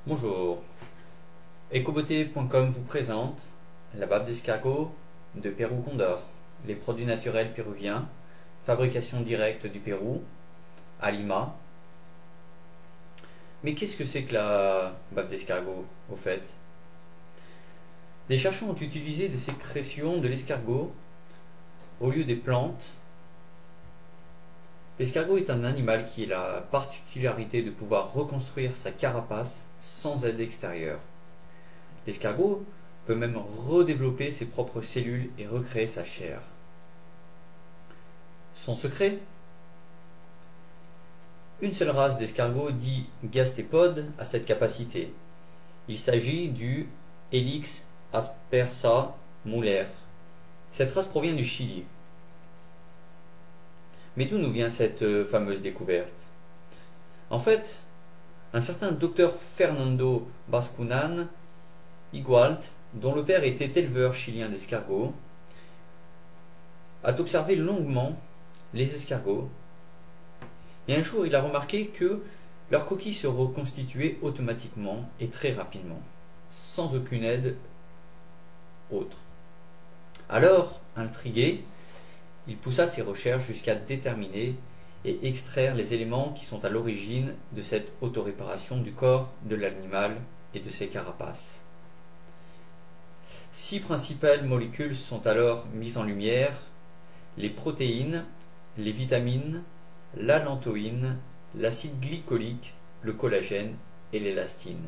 Bonjour, Ecobeauté.com vous présente la bave d'escargot de Pérou Condor, les produits naturels péruviens, fabrication directe du Pérou, à Lima. Mais qu'est-ce que c'est que la bave d'escargot au fait? Des chercheurs ont utilisé des sécrétions de l'escargot au lieu des plantes. L'escargot est un animal qui a la particularité de pouvoir reconstruire sa carapace sans aide extérieure. L'escargot peut même redévelopper ses propres cellules et recréer sa chair. Son secret? Une seule race d'escargot dit gastépode a cette capacité. Il s'agit du Helix aspersa muller. Cette race provient du Chili. Mais d'où nous vient cette fameuse découverte? En fait, un certain docteur Fernando Bascunan Igualt, dont le père était éleveur chilien d'escargots, a observé longuement les escargots et un jour il a remarqué que leurs coquilles se reconstituaient automatiquement et très rapidement, sans aucune aide autre. Alors, intrigué, il poussa ses recherches jusqu'à déterminer et extraire les éléments qui sont à l'origine de cette autoréparation du corps de l'animal et de ses carapaces. 6 principales molécules sont alors mises en lumière: les protéines, les vitamines, l'allantoïne, l'acide glycolique, le collagène et l'élastine.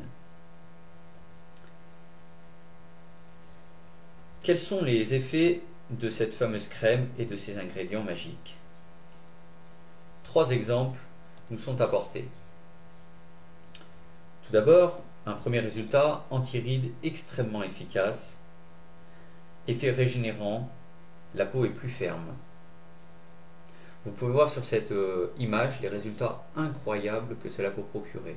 Quels sont les effets de cette fameuse crème et de ces ingrédients magiques? 3 exemples nous sont apportés. Tout d'abord, un premier résultat: anti-rides extrêmement efficace, effet régénérant, la peau est plus ferme. Vous pouvez voir sur cette image les résultats incroyables que cela peut procurer.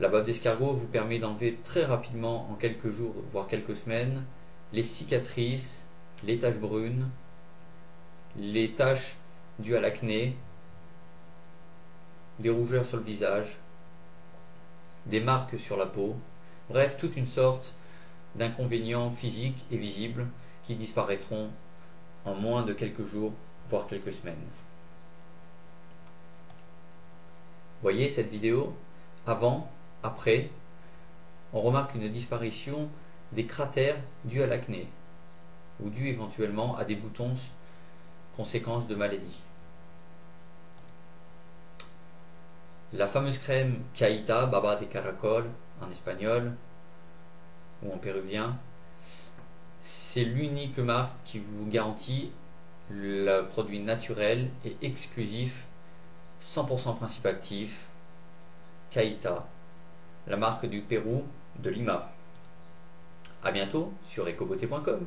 La bave d'escargot vous permet d'enlever très rapidement, en quelques jours voire quelques semaines, les cicatrices, les taches brunes, les taches dues à l'acné, des rougeurs sur le visage, des marques sur la peau, bref, toute une sorte d'inconvénients physiques et visibles qui disparaîtront en moins de quelques jours, voire quelques semaines. Voyez cette vidéo, avant, après, on remarque une disparition des cratères dus à l'acné, ou dus éventuellement à des boutons, conséquence de maladie. La fameuse crème Caïta, baba de caracol en espagnol ou en péruvien, c'est l'unique marque qui vous garantit le produit naturel et exclusif, 100% principe actif, Caïta, la marque du Pérou de Lima. A bientôt sur ecobeauté.com.